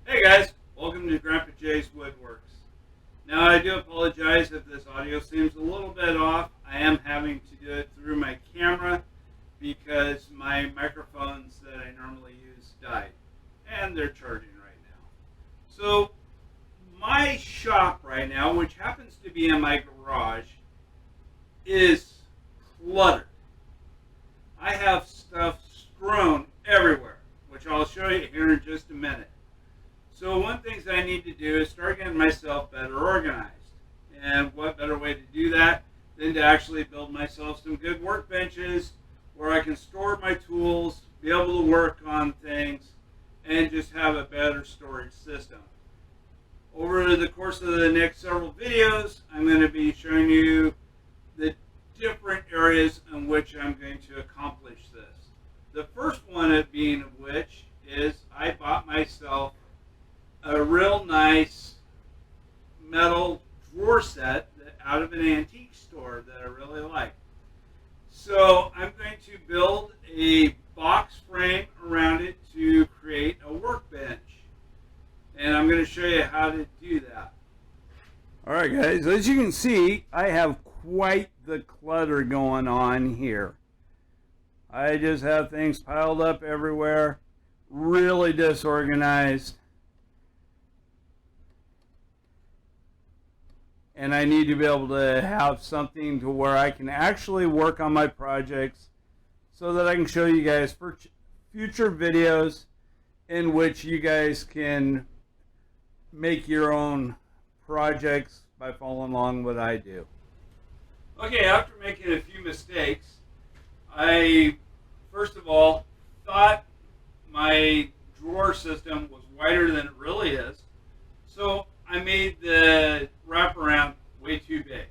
Hey guys, welcome to Grandpa Jay's Woodworks. Now I do apologize if this audio seems a little bit off. I am having to do it through my camera because my microphones that I normally use died and they're charging right now. So my shop right now, which happens to be in my garage, is cluttered. I have stuff strewn everywhere, which I'll show you here in just a minute. So one of the things I need to do is start getting myself better organized. And what better way to do that than to actually build myself some good workbenches where I can store my tools, be able to work on things, and just have a better storage system. Over the course of the next several videos, I'm going to be showing you the different areas in which I'm going to accomplish this. The first one being of which is I bought myself a real nice metal drawer set out of an antique store that I really like. So I'm going to build a box frame around it to create a workbench. And I'm going to show you how to do that. Alright guys, as you can see, I have quite the clutter going on here. I just have things piled up everywhere, really disorganized. And I need to be able to have something to where I can actually work on my projects so that I can show you guys for future videos in which you guys can make your own projects by following along what I do. Okay, after making a few mistakes, I first of all thought my drawer system was wider than it really is. So I made the wraparound way too big.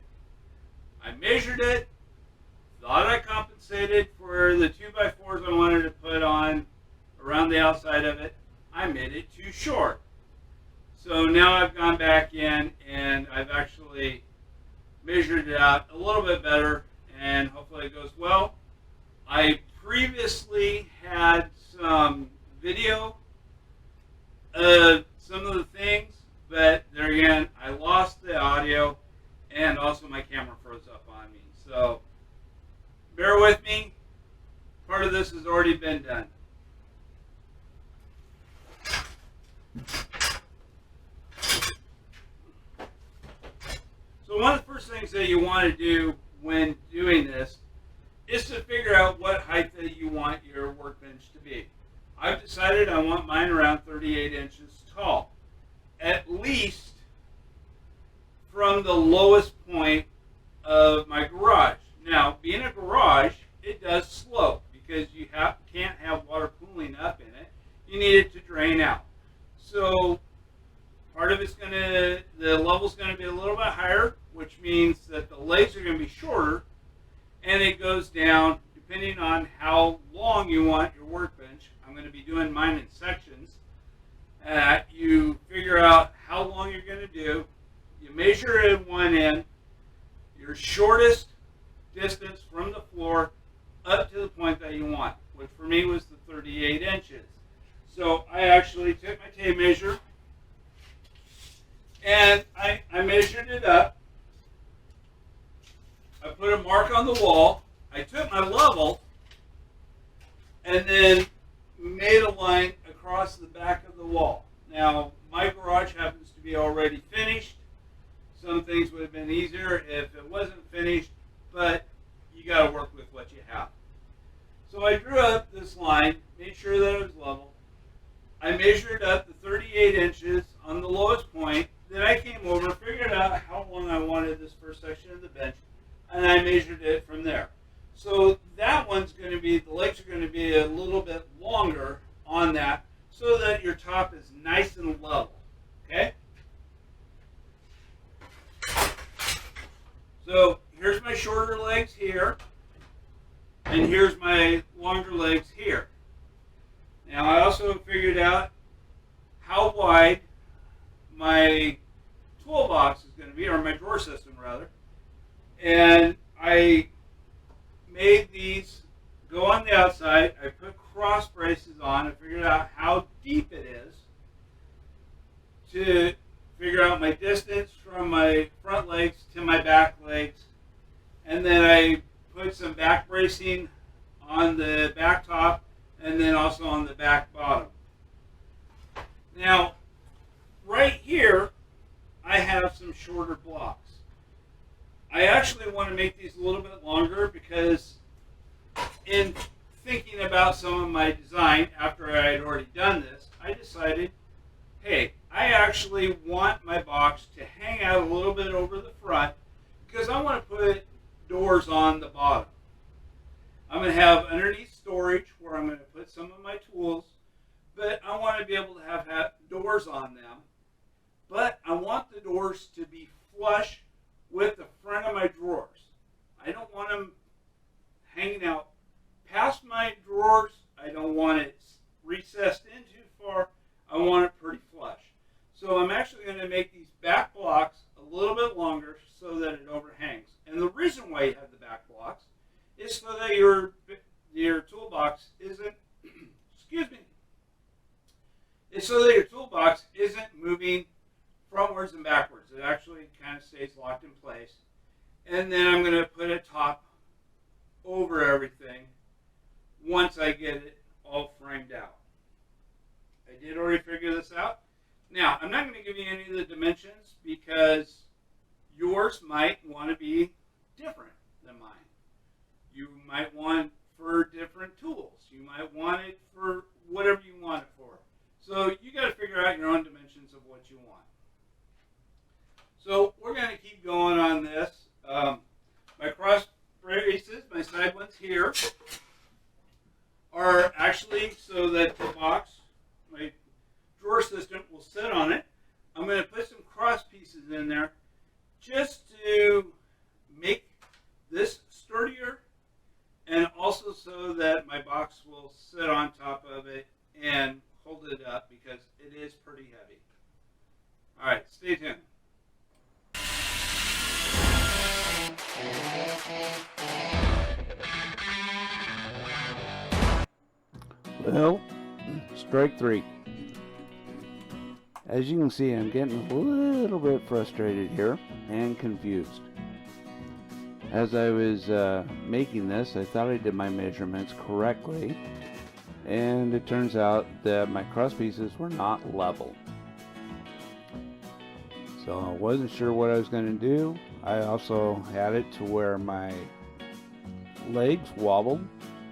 I measured it, thought I compensated for the 2x4s I wanted to put on around the outside of it. I made it too short. So now I've gone back in and I've actually measured it out a little bit better and hopefully it goes well. I previously had some video of some of the things, but there again, I lost the audio and also my camera froze up on me. So bear with me. Part of this has already been done. So one of the first things that you want to do when doing this is to figure out what height that you want your workbench to be. I've decided I want mine around 38 inches tall. At least from the lowest point of my garage. Now, being a garage, it does slope because you can't have water pooling up in it. You need it to drain out. So part of the level's going to be a little bit higher, which means that the legs are going to be shorter, and it goes down depending on how long you want your workbench. I'm going to be doing mine in sections. You figure out how long you're going to do. You measure it at one end, your shortest distance from the floor up to the point that you want, which for me was the 38 inches. So I actually took my tape measure and I measured it up. I put a mark on the wall. I took my level and then made a line across the back of the wall. Now, my garage happens to be already finished. Some things would have been easier if it wasn't finished, but you got to work with what you have. So I drew up this line, made sure that it was level. I measured up the 38 inches on the lowest point. Then I came over, figured out how long I wanted this first section of the bench, and I measured it from there. So that one's going to be, the legs are going to be a little bit longer on that so that your top is nice and level, okay? So here's my shorter legs here, and here's my longer legs here. Now I also figured out how wide my toolbox is going to be, or my drawer system rather, and I made these go on the outside. I put cross braces on. I figured out how deep it is. to figure out my distance from my front legs to my back legs. And then I put some back bracing on the back top and then also on the back bottom. Now, right here, I have some shorter blocks. I actually want to make these a little bit longer because in thinking about some of my design after I had already done this, I decided, hey, I actually want my box to hang out a little bit over the front because I want to put doors on the bottom. I'm going to have underneath storage where I'm going to put some of my tools, but I want to be able to have doors on them. But I want the doors to be flush with the front of my drawers. I don't want them hanging out past my drawers. I don't want it recessed in too far. I want it pretty flush. So I'm actually going to make these back blocks a little bit longer so that it overhangs. And the reason why you have the back blocks is so that your toolbox isn't, excuse me, is so that your toolbox isn't moving frontwards and backwards. It actually kind of stays locked in place. And then I'm going to put a top over everything once I get it all framed out. I did already figure this out. Now, I'm not going to give you any of the dimensions because yours might want to be different than mine. You might want for different tools. You might want it for whatever you want it for. So you got to figure out your own dimensions of what you want. So we're going to keep going on this. My cross braces, my side ones here, are actually so that the box, my drawer system, will sit on it. I'm going to put some cross pieces in there just to make this sturdier and also so that my box will sit on top of it and hold it up because it is pretty heavy. All right, stay tuned. Well, strike three. As you can see, I'm getting a little bit frustrated here and confused. As I was making this, I thought I did my measurements correctly, and it turns out that my cross pieces were not level. So I wasn't sure what I was going to do. I also had it to where my legs wobbled,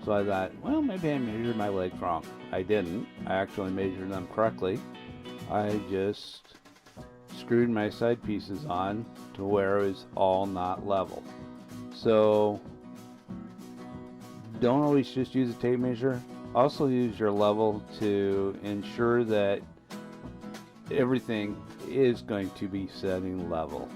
so I thought, well, maybe I measured my legs wrong. I didn't. I actually measured them correctly. I just screwed my side pieces on to where it was all not level. So don't always just use a tape measure. Also use your level to ensure that everything is going to be setting level.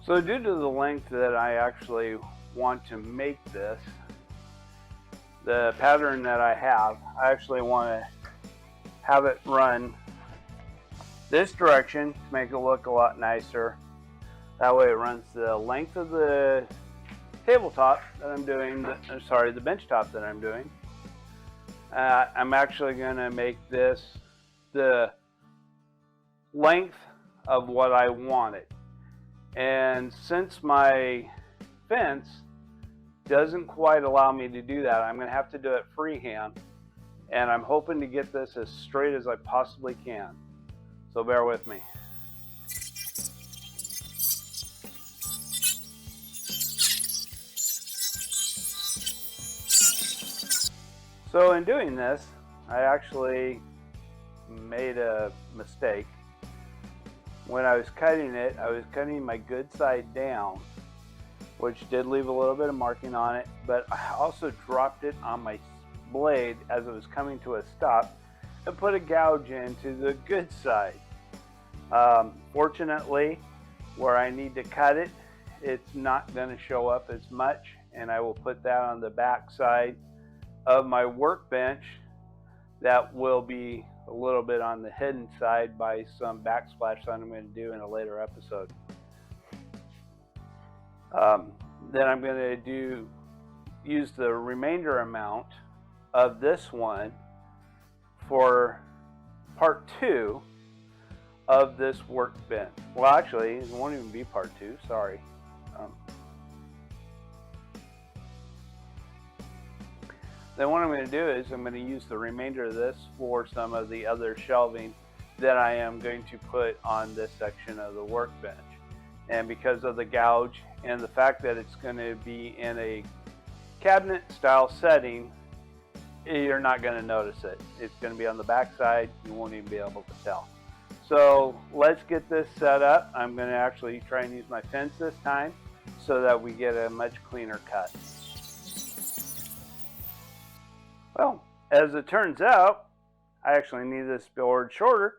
So due to the length that I actually want to make this, the pattern that I have, I actually want to have it run this direction to make it look a lot nicer. That way it runs the length of the tabletop that I'm doing, the bench top that I'm doing. I'm actually going to make this the length of what I wanted. And since my fence doesn't quite allow me to do that, I'm going to have to do it freehand. And I'm hoping to get this as straight as I possibly can. So bear with me. So in doing this, I actually made a mistake. When I was cutting it, I was cutting my good side down, which did leave a little bit of marking on it, but I also dropped it on my blade as it was coming to a stop and put a gouge into the good side. Fortunately, where I need to cut it, it's not going to show up as much, and I will put that on the back side of my workbench. That will be a little bit on the hidden side by some backsplash that I'm going to do in a later episode. Then I'm going to use the remainder amount of this one for part 2 of this workbench. Well, actually, it won't even be part 2, sorry. Then what I'm going to do is I'm going to use the remainder of this for some of the other shelving that I am going to put on this section of the workbench. And because of the gouge and the fact that it's going to be in a cabinet style setting, you're not going to notice it. It's going to be on the back side. You won't even be able to tell. So let's get this set up. I'm going to actually try and use my fence this time so that we get a much cleaner cut. Well, as it turns out, I actually need this board shorter,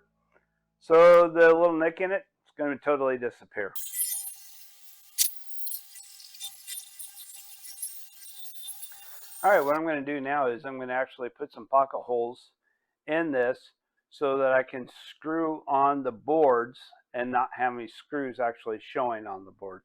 so the little nick in it is going to totally disappear. Alright, what I'm going to do now is I'm going to actually put some pocket holes in this so that I can screw on the boards and not have any screws actually showing on the boards.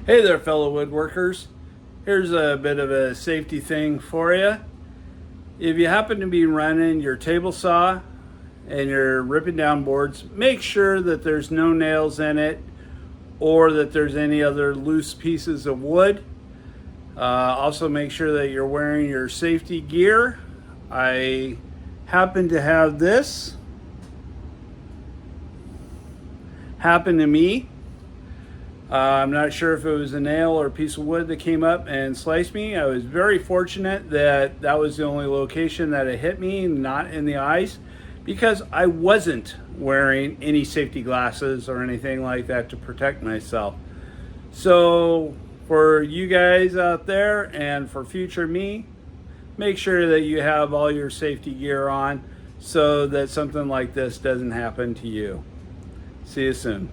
Hey there, fellow woodworkers. Here's a bit of a safety thing for you. If you happen to be running your table saw and you're ripping down boards, make sure that there's no nails in it or that there's any other loose pieces of wood. Also make sure that you're wearing your safety gear. I happen to have this happen to me. I'm not sure if it was a nail or a piece of wood that came up and sliced me. I was very fortunate that that was the only location that it hit me, not in the eyes, because I wasn't wearing any safety glasses or anything like that to protect myself. So for you guys out there and for future me, make sure that you have all your safety gear on so that something like this doesn't happen to you. See you soon.